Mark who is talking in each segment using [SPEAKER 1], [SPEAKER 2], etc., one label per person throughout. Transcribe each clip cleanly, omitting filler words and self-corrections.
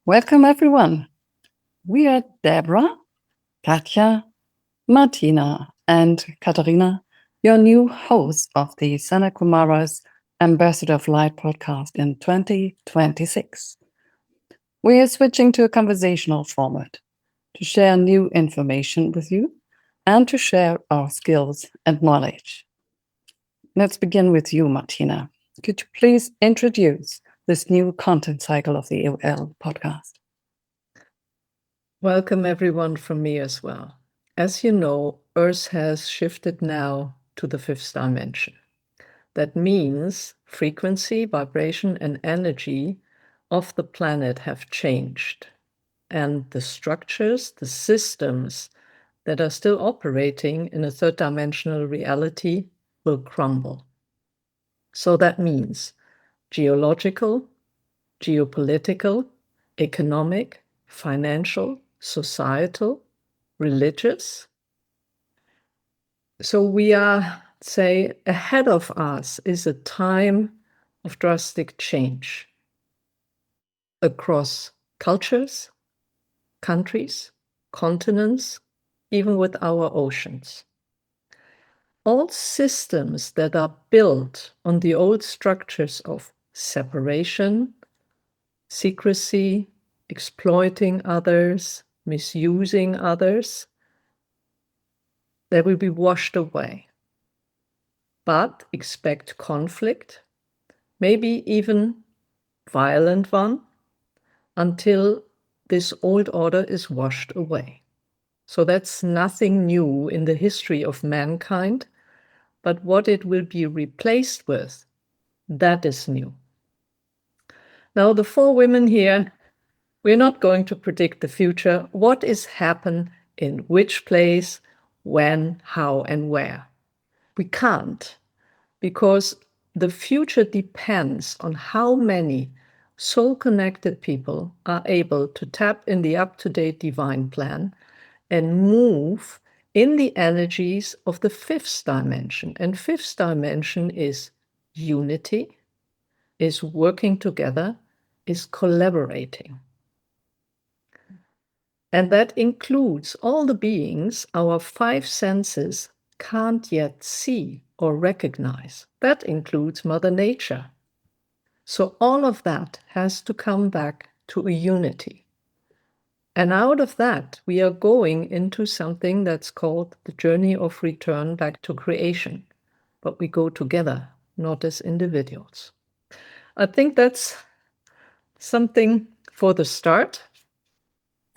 [SPEAKER 1] Welcome, everyone. We are Deborah, Katja, Martina, and Katharina, your new hosts of the SANAT Kumara's Ambassador of Light podcast in 2026. We are switching to a conversational format to share new information with you and to share our skills and knowledge. Let's begin with you, Martina. Could you please introduce this new content cycle of the AoL podcast?
[SPEAKER 2] Welcome everyone from me as well. As you know, Earth has shifted now to the fifth dimension. That means frequency, vibration, and energy of the planet have changed. And the structures, the systems that are still operating in a third dimensional reality will crumble. So that means geological, geopolitical, economic, financial, societal, religious. So we are, say, ahead of us is a time of drastic change across cultures, countries, continents, even with our oceans. All systems that are built on the old structures of separation, secrecy, exploiting others, misusing others, they will be washed away. But expect conflict, maybe even violent one, until this old order is washed away. So that's nothing new in the history of mankind, but what it will be replaced with, that is new. Now, the four women here, we're not going to predict the future. What is happen in which place, when, how, and where? We can't, because the future depends on how many soul-connected people are able to tap in the up-to-date divine plan and move in the energies of the fifth dimension. And fifth dimension is unity, is working together, is collaborating. And that includes all the beings our five senses can't yet see or recognize. That includes Mother Nature. So all of that has to come back to a unity. And out of that, we are going into something that's called the journey of return back to creation. But we go together, not as individuals. I think that's something for the start.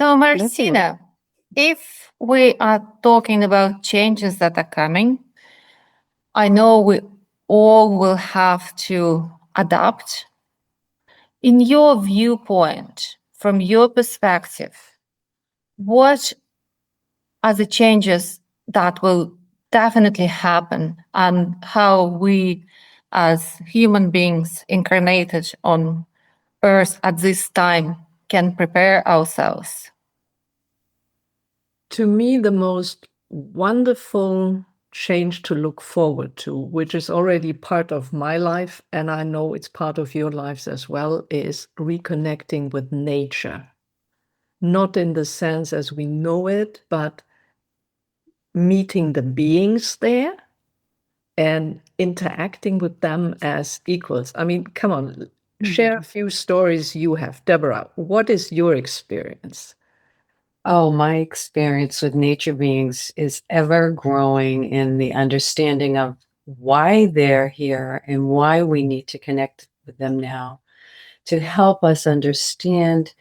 [SPEAKER 3] So, Martina, if we are talking about changes that are coming, I know we all will have to adapt. In your viewpoint, from your perspective, what are the changes that will definitely happen, and how we as human beings incarnated on Earth at this time can prepare ourselves?
[SPEAKER 2] To me, the most wonderful change to look forward to, which is already part of my life, and I know it's part of your lives as well, is reconnecting with nature. Not in the sense as we know it, but meeting the beings there and interacting with them as equals. I mean, come on, share a few stories you have. Deborah, what is your experience?
[SPEAKER 4] Oh, my experience with nature beings is ever growing in the understanding of why they're here and why we need to connect with them now to help us understand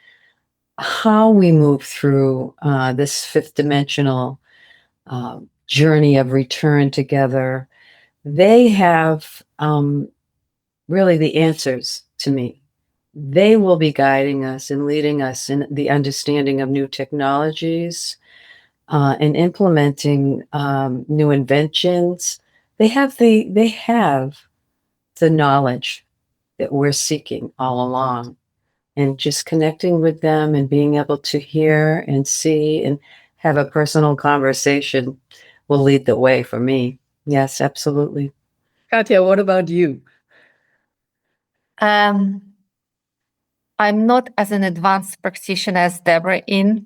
[SPEAKER 4] how we move through this fifth dimensional journey of return together. They have really the answers to me. They will be guiding us and leading us in the understanding of new technologies and implementing new inventions. They have the knowledge that we're seeking all along, and just connecting with them and being able to hear and see and have a personal conversation will lead the way for me. Yes, absolutely.
[SPEAKER 2] Katja, what about you?
[SPEAKER 3] I'm not as an advanced practitioner as Deborah in.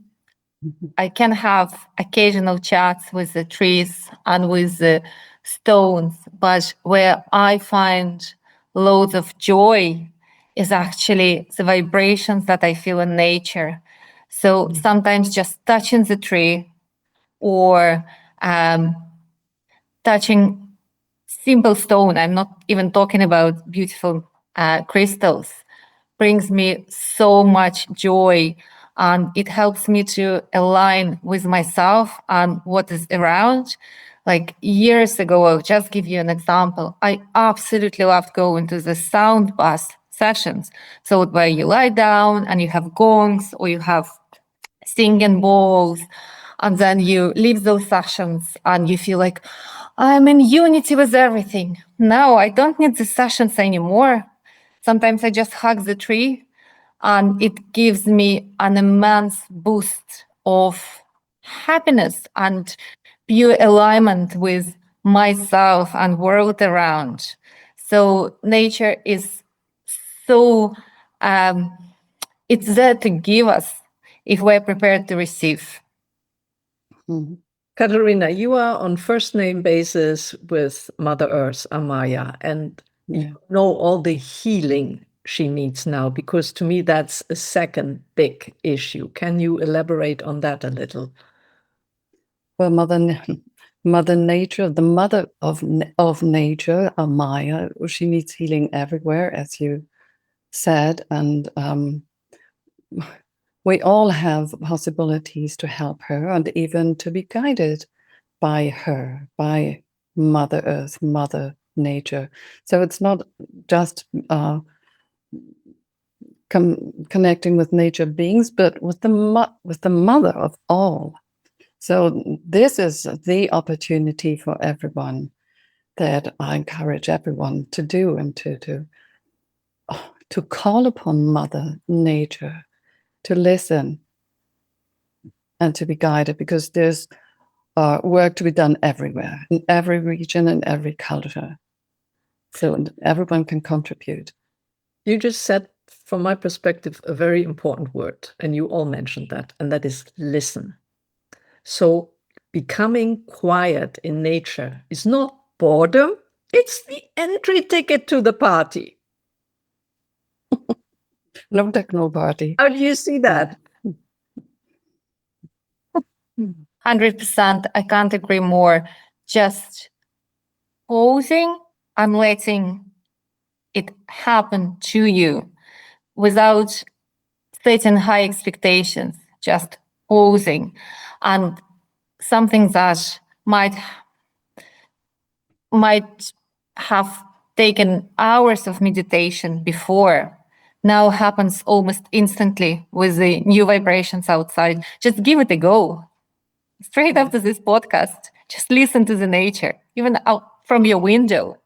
[SPEAKER 3] I can have occasional chats with the trees and with the stones, but where I find loads of joy is actually the vibrations that I feel in nature. So sometimes just touching the tree or touching simple stone, I'm not even talking about beautiful crystals, brings me so much joy, and it helps me to align with myself and what is around. Like years ago, I'll just give you an example. I absolutely loved going to the sound bath sessions. So where you lie down and you have gongs or you have singing bowls, and then you leave those sessions and you feel like I'm in unity with everything. Now I don't need the sessions anymore. Sometimes I just hug the tree and it gives me an immense boost of happiness and pure alignment with myself and world around. So nature is so it's there to give us if we're prepared to receive.
[SPEAKER 2] Katerina, you are on first name basis with Mother Earth, AMAYA, and you know all the healing she needs now, because to me that's a second big issue. Can you elaborate on that a little?
[SPEAKER 1] Well, Mother Nature, the mother of nature, AMAYA, she needs healing everywhere, as you said, and we all have possibilities to help her and even to be guided by her, by Mother Earth, Mother Nature. So it's not just connecting with nature beings, but with the mother of all. So this is the opportunity for everyone that I encourage everyone to do, and to call upon Mother Nature, to listen and to be guided, because there's work to be done everywhere, in every region and every culture. So everyone can contribute.
[SPEAKER 2] You just said, from my perspective, a very important word, and you all mentioned that, and that is listen. So becoming quiet in nature is not boredom, it's the entry ticket to the party.
[SPEAKER 1] No techno party.
[SPEAKER 2] How do you see that?
[SPEAKER 3] 100%. I can't agree more. Just pausing and letting it happen to you without setting high expectations, just pausing. And something that might have taken hours of meditation before now happens almost instantly with the new vibrations outside. Just give it a go. Straight after this podcast, just listen to the nature, even out from your window.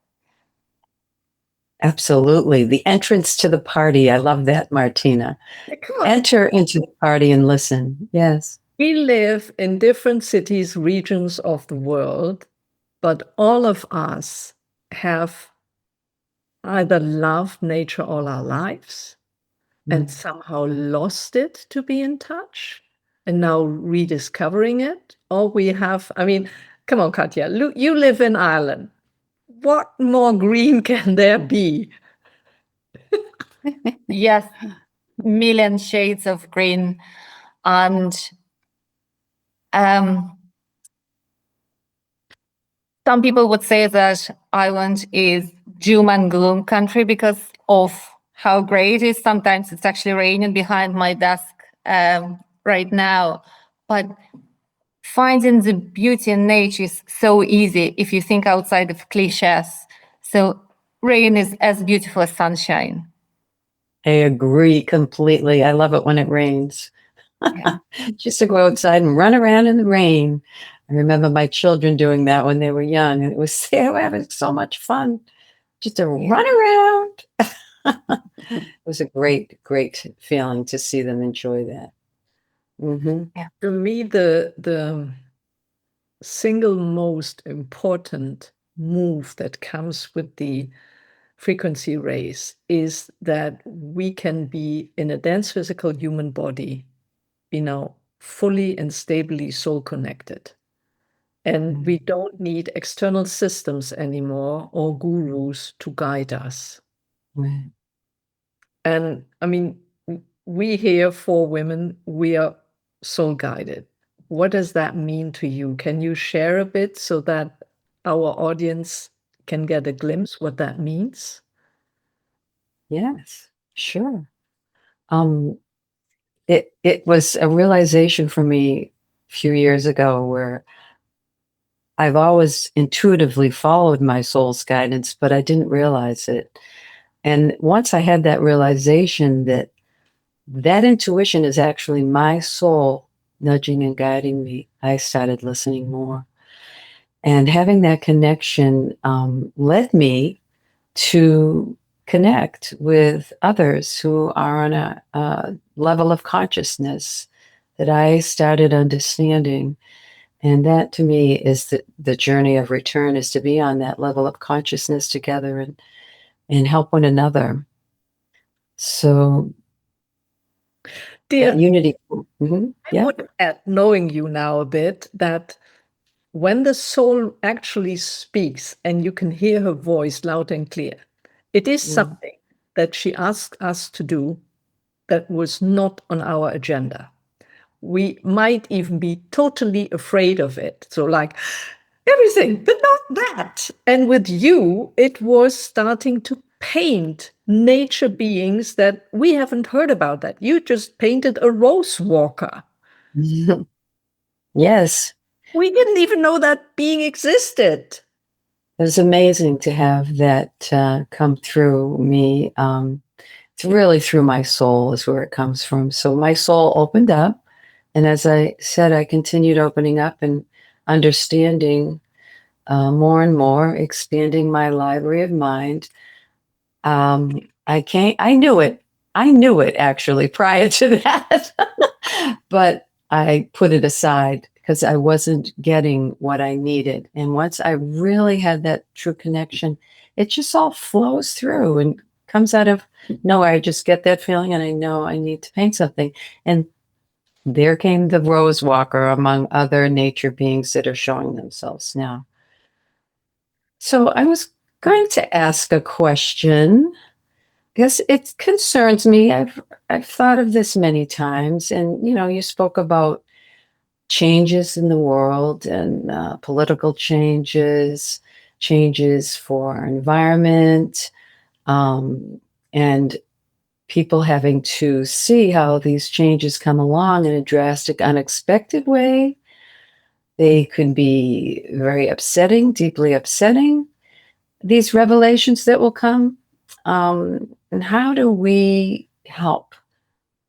[SPEAKER 4] Absolutely. The entrance to the party. I love that, Martina. Enter into the party and listen. Yes.
[SPEAKER 2] We live in different cities, regions of the world, but all of us have either loved nature all our lives and somehow lost it to be in touch and now rediscovering it. Or we have, I mean, come on, Katja, you live in Ireland. What more green can there be?
[SPEAKER 3] Yes, million shades of green. And some people would say that Ireland is doom and gloom country because of how gray it is. Sometimes it's actually raining behind my desk right now. But finding the beauty in nature is so easy if you think outside of cliches. So rain is as beautiful as sunshine.
[SPEAKER 4] I agree completely. I love it when it rains.
[SPEAKER 3] Yeah.
[SPEAKER 4] Just to go outside and run around in the rain. I remember my children doing that when they were young, and it was they were having so much fun just to run around. It was a great, great feeling to see them enjoy that.
[SPEAKER 2] For me, the single most important move that comes with the frequency raise is that we can be in a dense physical human body, fully and stably soul connected. And we don't need external systems anymore or gurus to guide us.
[SPEAKER 4] Right.
[SPEAKER 2] And I mean, we here, 4 women, we are soul guided. What does that mean to you? Can you share a bit so that our audience can get a glimpse what that means?
[SPEAKER 4] Yes, sure. It was a realization for me a few years ago where I've always intuitively followed my soul's guidance, but I didn't realize it. And once I had that realization that that intuition is actually my soul nudging and guiding me, I started listening more. And having that connection led me to connect with others who are on a level of consciousness that I started understanding. And that to me is the journey of return, is to be on that level of consciousness together and help one another. So
[SPEAKER 2] Dear,
[SPEAKER 4] unity.
[SPEAKER 2] I would add, knowing you now a bit, that when the soul actually speaks and you can hear her voice loud and clear, it is something that she asked us to do that was not on our agenda. We might even be totally afraid of it. So like, everything, but not that. And with you, it was starting to paint nature beings that we haven't heard about that. You just painted a rose walker.
[SPEAKER 4] Yes.
[SPEAKER 2] We didn't even know that being existed.
[SPEAKER 4] It was amazing to have that come through me. It's really through my soul is where it comes from. So my soul opened up. And as I said, I continued opening up and understanding more and more, expanding my library of mind. I knew it. I knew it actually prior to that, but I put it aside because I wasn't getting what I needed. And once I really had that true connection, it just all flows through and comes out of nowhere. I just get that feeling and I know I need to paint something. And there came the rose walker among other nature beings that are showing themselves now. So I was going to ask a question because it concerns me. I've thought of this many times, and you spoke about changes in the world and political changes, changes for our environment, and people having to see how these changes come along in a drastic, unexpected way. They could be very upsetting, deeply upsetting, these revelations that will come. And how do we help?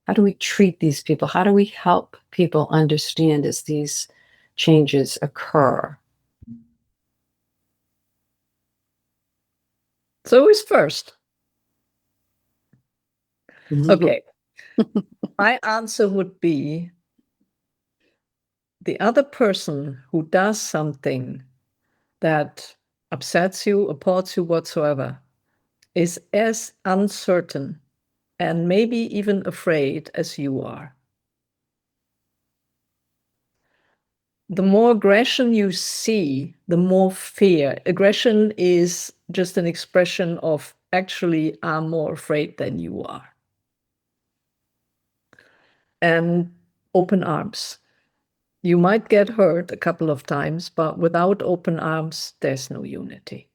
[SPEAKER 4] How do we treat these people? How do we help people understand as these changes occur?
[SPEAKER 2] So who's first? Okay. My answer would be the other person who does something that upsets you, appalls you whatsoever, is as uncertain and maybe even afraid as you are. The more aggression you see, the more fear. Aggression is just an expression of actually, I'm more afraid than you are. And open arms. You might get hurt a couple of times, but without open arms, there's no unity.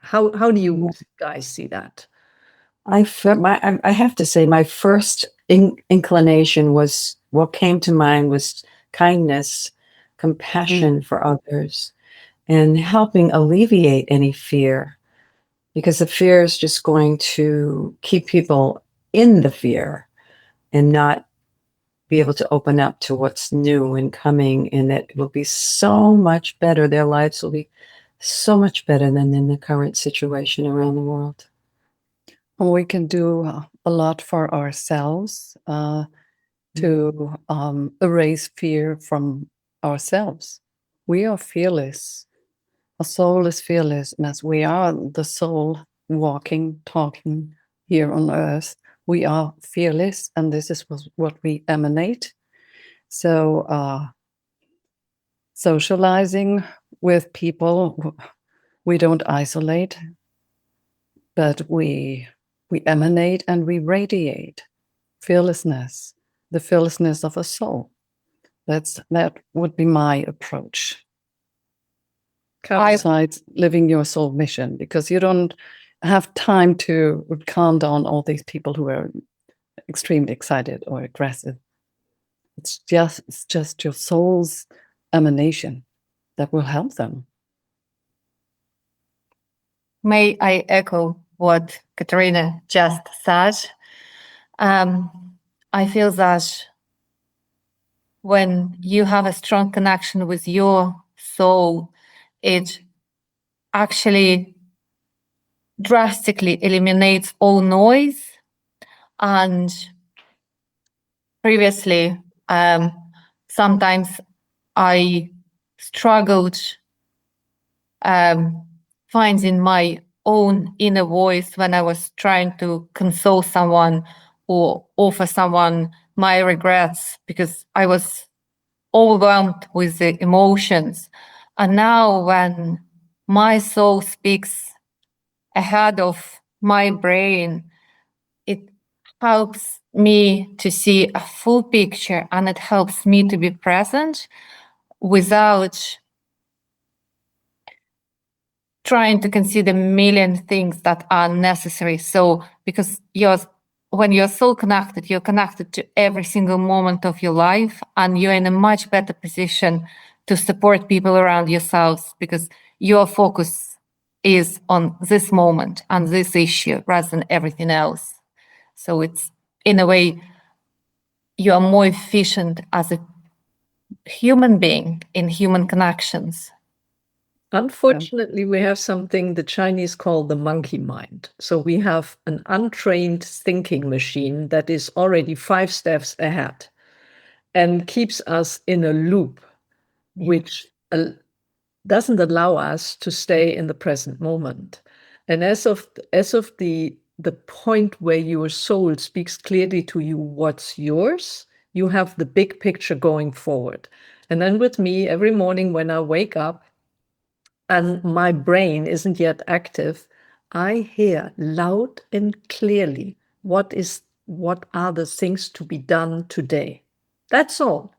[SPEAKER 2] How do you guys see that?
[SPEAKER 4] I have to say, my first inclination was, what came to mind was kindness, compassion for others, and helping alleviate any fear, because the fear is just going to keep people in the fear and not be able to open up to what's new and coming, and that will be so much better. Their lives will be so much better than in the current situation around the world.
[SPEAKER 1] We can do a lot for ourselves to erase fear from ourselves. We are fearless. A soul is fearless, and as we are the soul walking, talking here on Earth. We are fearless, and this is what we emanate. So, socializing with people, we don't isolate, but we emanate and we radiate fearlessness, the fearlessness of a soul. That would be my approach. Besides living your soul mission, because you don't have time to calm down all these people who are extremely excited or aggressive. It's just your soul's emanation that will help them.
[SPEAKER 3] May I echo what Katerina just said? I feel that when you have a strong connection with your soul, it actually drastically eliminates all noise. And previously, sometimes I struggled finding my own inner voice when I was trying to console someone or offer someone my regrets, because I was overwhelmed with the emotions. And now when my soul speaks ahead of my brain, it helps me to see a full picture, and it helps me to be present without trying to consider a million things that are necessary. So because when you're so connected, you're connected to every single moment of your life, and you're in a much better position to support people around yourselves, because your focus is on this moment and this issue rather than everything else. So it's, in a way, you are more efficient as a human being in human connections.
[SPEAKER 2] Unfortunately, we have something the Chinese call the monkey mind. So we have an untrained thinking machine that is already 5 steps ahead and keeps us in a loop, which doesn't allow us to stay in the present moment. And as of the point where your soul speaks clearly to you what's yours, you have the big picture going forward. And then with me, every morning when I wake up and my brain isn't yet active, I hear loud and clearly what are the things to be done today. That's all.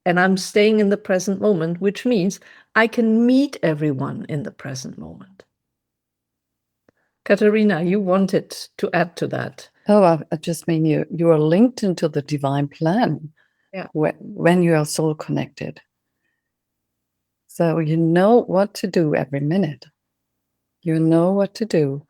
[SPEAKER 2] And I'm staying in the present moment, which means I can meet everyone in the present moment. Katerina, you wanted to add to that.
[SPEAKER 1] Oh, I just mean you are linked into the divine plan.
[SPEAKER 2] Yeah.
[SPEAKER 1] When you are soul connected. So you know what to do every minute. You know what to do,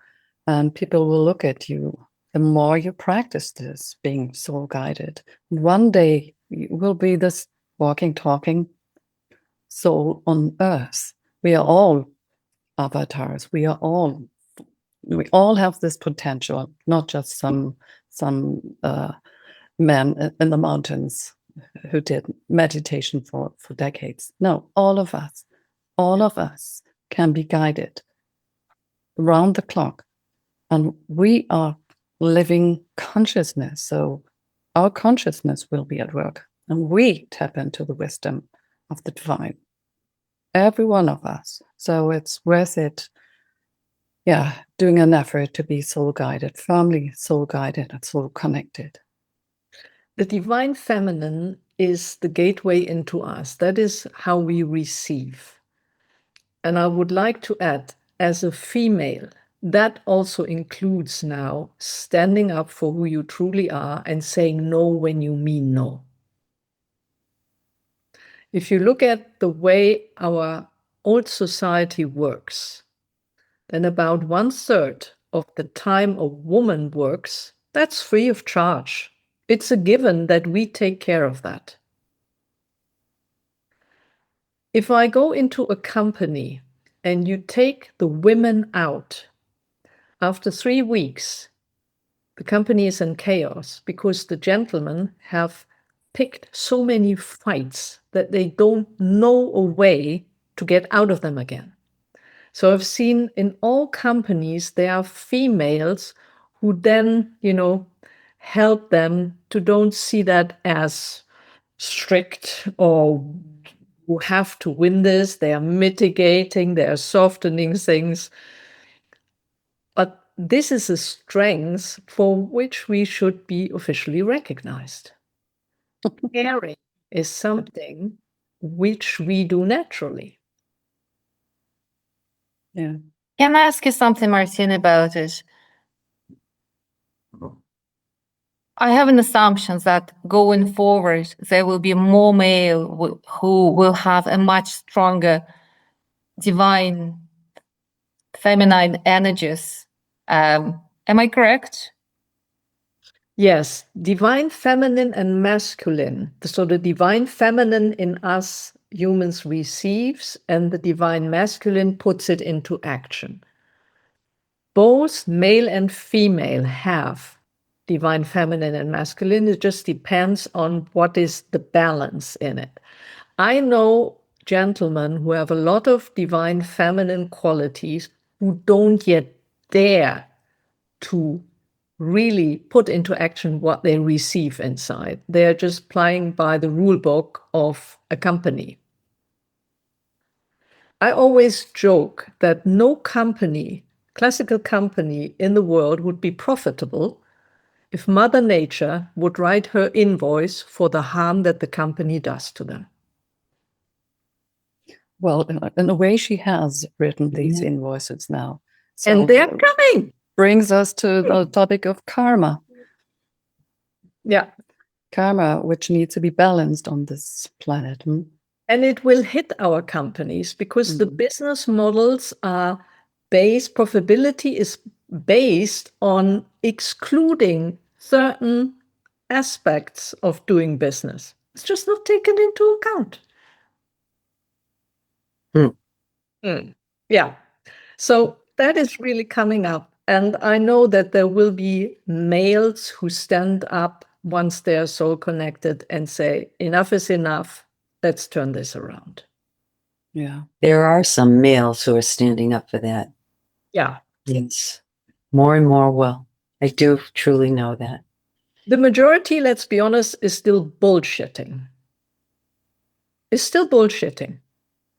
[SPEAKER 1] and people will look at you. The more you practice this, being soul guided, one day you will be this walking, talking soul on earth. We are all avatars. We all have this potential, not just some men in the mountains who did meditation for decades. No, all of us can be guided around the clock, and we are living consciousness. So our consciousness will be at work, and we tap into the wisdom of the divine. Every one of us. So it's worth it. Yeah, doing an effort to be soul guided, firmly soul guided and soul connected.
[SPEAKER 2] The divine feminine is the gateway into us. That is how we receive. And I would like to add, as a female, that also includes now standing up for who you truly are and saying no when you mean no. If you look at the way our old society works, then about 1/3 of the time a woman works, that's free of charge. It's a given that we take care of that. If I go into a company and you take the women out, after 3 weeks, the company is in chaos because the gentlemen have picked so many fights that they don't know a way to get out of them again. So I've seen in all companies, there are females who then, help them to don't see that as strict or who have to win this. They are mitigating, they are softening things. But this is a strength for which we should be officially recognized. Caring is something which we do naturally.
[SPEAKER 1] Yeah.
[SPEAKER 3] Can I ask you something, Martina, about it? I have an assumption that going forward, there will be more male who will have a much stronger divine feminine energies. Am I correct?
[SPEAKER 2] Yes, divine feminine and masculine. So the divine feminine in us humans receives, and the divine masculine puts it into action. Both male and female have divine feminine and masculine. It just depends on what is the balance in it. I know gentlemen who have a lot of divine feminine qualities who don't yet dare to really put into action what they receive inside. They're just playing by the rule book of a company. I always joke that no company, classical company in the world, would be profitable if Mother Nature would write her invoice for the harm that the company does to them.
[SPEAKER 1] Well, in a way, she has written these invoices now. So
[SPEAKER 2] And they're coming.
[SPEAKER 1] Brings us to the topic of karma.
[SPEAKER 2] Yeah.
[SPEAKER 1] Karma, which needs to be balanced on this planet.
[SPEAKER 2] And it will hit our companies because the business models are based, profitability is based on excluding certain aspects of doing business. It's just not taken into account. Yeah. So that is really coming up. And I know that there will be males who stand up once they're soul connected and say, enough is enough. Let's turn this around.
[SPEAKER 1] Yeah.
[SPEAKER 4] There are some males who are standing up for that.
[SPEAKER 2] Yeah.
[SPEAKER 4] Yes. More and more will. I do truly know that.
[SPEAKER 2] The majority, let's be honest, is still bullshitting. Is still bullshitting.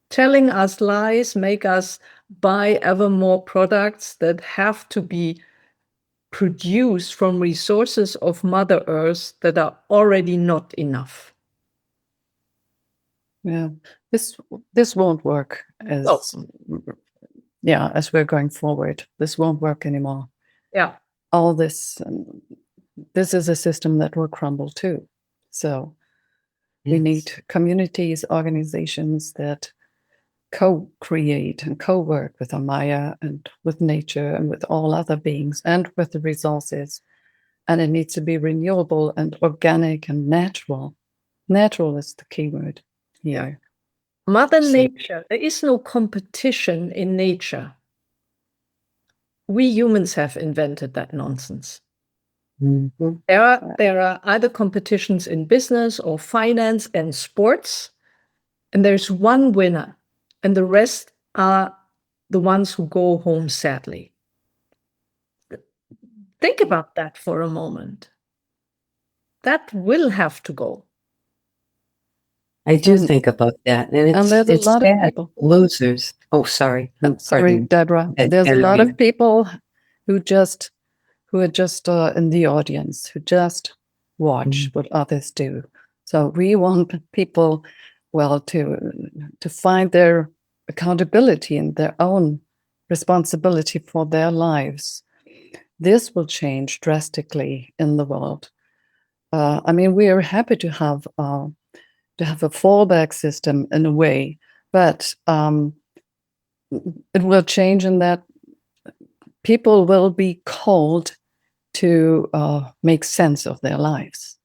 [SPEAKER 2] Telling us lies, make us buy ever more products that have to be produced from resources of Mother Earth that are already not enough.
[SPEAKER 1] Yeah. This won't work as we're going forward. This won't work anymore.
[SPEAKER 2] Yeah.
[SPEAKER 1] All this this is a system that will crumble too. So we need communities, organizations that co-create and co-work with AMAYA and with nature and with all other beings and with the resources. And it needs to be renewable and organic and natural. Natural is the key word here.
[SPEAKER 2] Mother Nature, there is no competition in nature. We humans have invented that nonsense.
[SPEAKER 4] Mm-hmm.
[SPEAKER 2] There are either competitions in business or finance and sports, and there's one winner, and the rest are the ones who go home sadly. Think about that for a moment. That will have to go.
[SPEAKER 4] I do think about that. And
[SPEAKER 1] there's a
[SPEAKER 4] it's
[SPEAKER 1] lot
[SPEAKER 4] sad.
[SPEAKER 1] of people.
[SPEAKER 4] Losers. Oh, sorry.
[SPEAKER 1] Sorry, Deborah. There's a lot of people who are just in the audience, who just watch what others do. So we want people, to find their accountability and their own responsibility for their lives. This will change drastically in the world. We are happy to have a fallback system in a way, but it will change in that people will be called to make sense of their lives.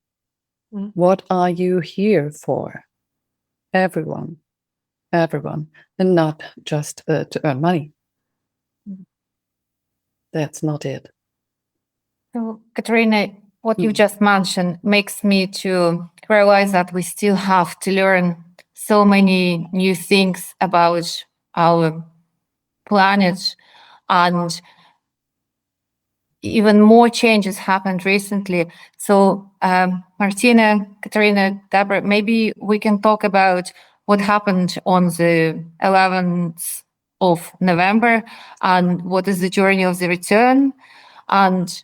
[SPEAKER 1] What are you here for? Everyone, and not just to earn money. That's not it.
[SPEAKER 3] So, Katerina, what you just mentioned makes me to realize that we still have to learn so many new things about our planet, and even more changes happened recently. So Martina, Katarina, Deborah, maybe we can talk about what happened on the 11th of November and what is the journey of the return, and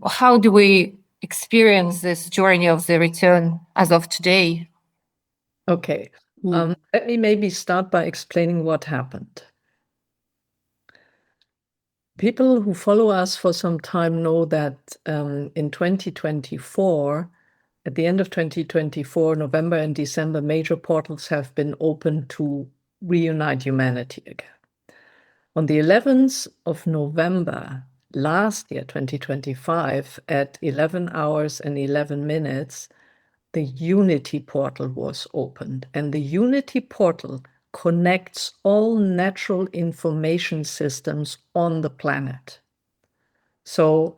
[SPEAKER 3] how do we experience this journey of the return as of today?
[SPEAKER 2] Okay, let me maybe start by explaining what happened. People who follow us for some time know that in 2024, at the end of 2024, November and December, major portals have been opened to reunite humanity again. On the 11th of November last year, 2025, at 11 hours and 11 minutes, the Unity portal was opened. And the Unity portal connects all natural information systems on the planet. So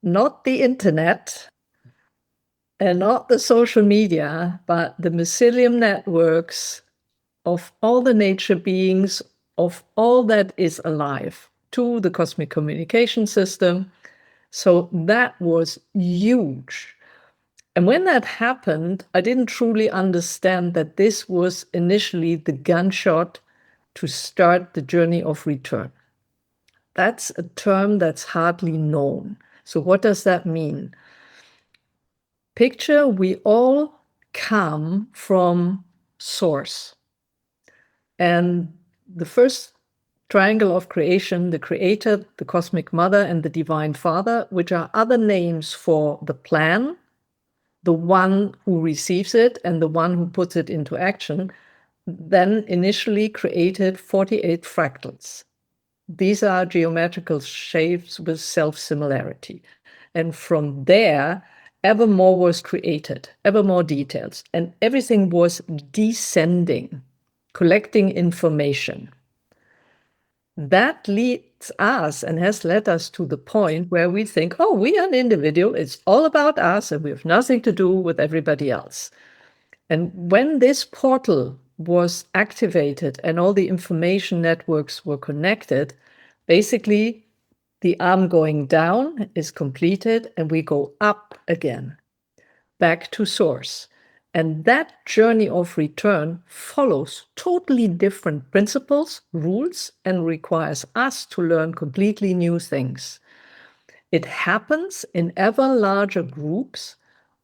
[SPEAKER 2] not the internet and not the social media, but the mycelium networks of all the nature beings, of all that is alive, to the cosmic communication system. So that was huge. And when that happened, I didn't truly understand that this was initially the gunshot to start the journey of return. That's a term that's hardly known. So what does that mean? Picture, we all come from source. And the first triangle of creation, the creator, the cosmic mother, and the divine father, which are other names for the plan, the one who receives it and the one who puts it into action, then initially created 48 fractals. These are geometrical shapes with self-similarity. And from there, ever more was created, ever more details, and everything was descending, collecting information. That leads us and has led us to the point where we think, oh, we are an individual, it's all about us, and we have nothing to do with everybody else. And when this portal was activated and all the information networks were connected, basically the arm going down is completed and we go up again, back to source. And that journey of return follows totally different principles, rules, and requires us to learn completely new things. It happens in ever larger groups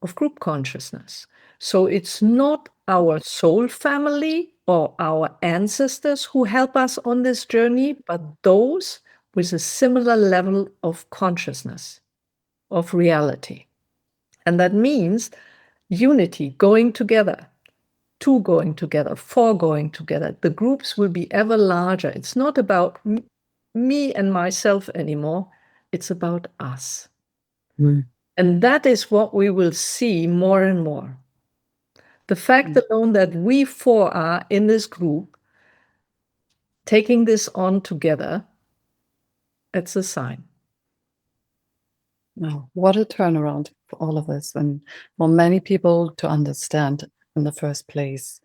[SPEAKER 2] of group consciousness. So it's not our soul family or our ancestors who help us on this journey, but those with a similar level of consciousness, of reality. And that means unity, going together, two going together, four going together. The groups will be ever larger. It's not about me and myself anymore. It's about us. And that is what we will see more and more. The fact alone that we four are in this group, taking this on together, it's a sign.
[SPEAKER 1] Wow, what a turnaround for all of us and for many people to understand in the first place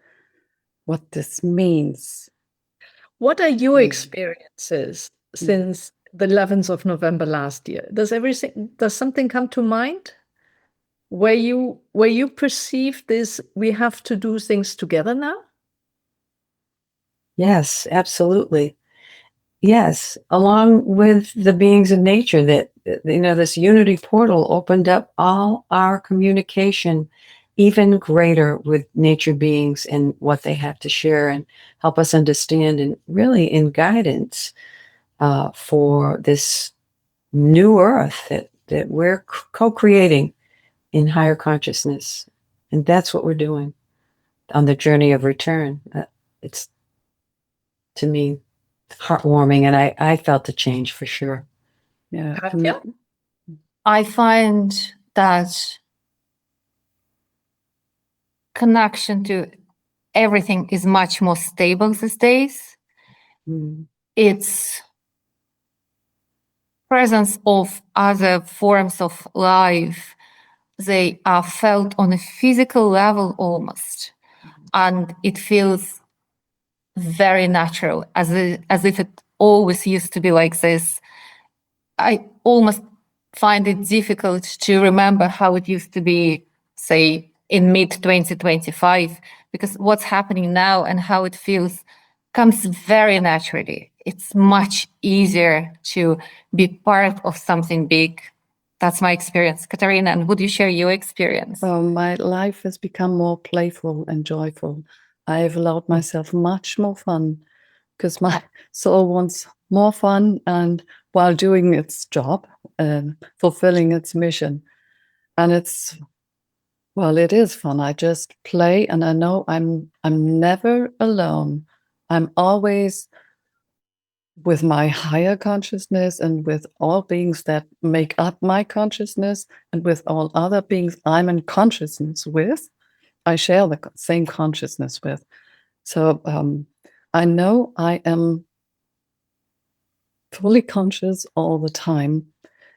[SPEAKER 1] what this means.
[SPEAKER 2] What are your experiences since the 11th of November last year? Does something come to mind where you perceive this, we have to do things together now?
[SPEAKER 4] Yes, absolutely. Yes, along with the beings of nature, that this unity portal opened up all our communication even greater with nature beings and what they have to share and help us understand, and really in guidance for this new earth that we're co-creating in higher consciousness. And that's what we're doing on the journey of return. It's, to me, heartwarming, and I felt the change for sure.
[SPEAKER 1] Yeah.
[SPEAKER 2] Katja?
[SPEAKER 3] I find that connection to everything is much more stable these days. It's presence of other forms of life. They are felt on a physical level almost, and it feels very natural, as if it always used to be like this. I almost find it difficult to remember how it used to be, say, in mid 2025, because what's happening now and how it feels comes very naturally. It's much easier to be part of something big. That's my experience. Katarina, and would you share your experience?
[SPEAKER 1] Well, my life has become more playful and joyful. I've allowed myself much more fun because my soul wants more fun, and while doing its job, fulfilling its mission. And it is fun. I just play, and I know I'm never alone. I'm always with my higher consciousness and with all beings that make up my consciousness, and with all other beings I'm in consciousness with. I share the same consciousness with. So I know I am fully conscious all the time,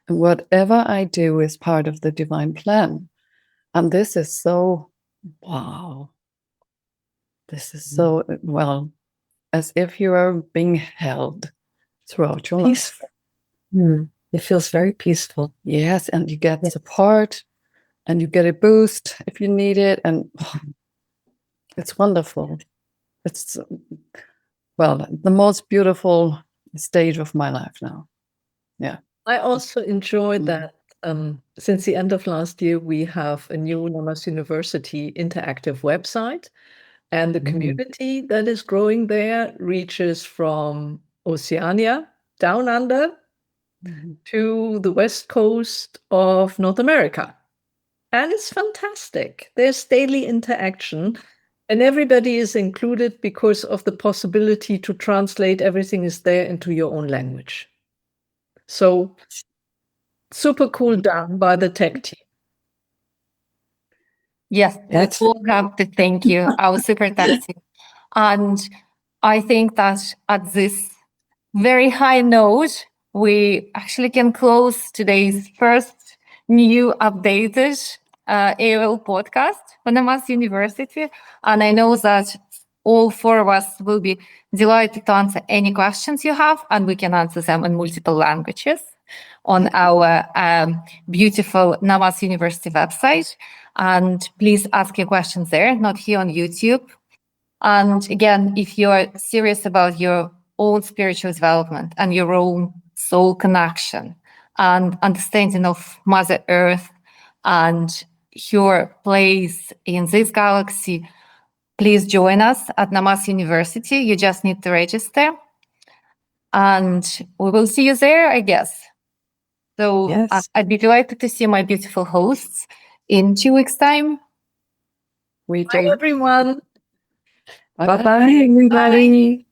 [SPEAKER 1] and whatever I do is part of the divine plan. And this is so, wow. This is so, well, as if you are being held throughout your life.
[SPEAKER 4] Peaceful. It feels very peaceful.
[SPEAKER 1] Yes, and you get support, and you get a boost if you need it, and it's wonderful. It's, well, the most beautiful stage of my life now. Yeah.
[SPEAKER 2] I also enjoy that since the end of last year, we have a new Namas University interactive website, and the community that is growing there reaches from Oceania down under to the west coast of North America. And it's fantastic. There's daily interaction, and everybody is included because of the possibility to translate everything is there into your own language. So super cool done by the tech team.
[SPEAKER 3] Yes, we all have to thank you, our super tech team. And I think that at this very high note, we actually can close today's first new updated AoL podcast on Namas University. And I know that all four of us will be delighted to answer any questions you have, and we can answer them in multiple languages on our beautiful Namas University website. And please ask your questions there, not here on YouTube. And again, if you're serious about your own spiritual development and your own soul connection and understanding of Mother Earth and your place in this galaxy, please join us at Namas University. You just need to register. And we will see you there, I guess. So I'd be delighted to see my beautiful hosts in 2 weeks' time.
[SPEAKER 2] Bye, everyone.
[SPEAKER 4] Bye-bye, everybody.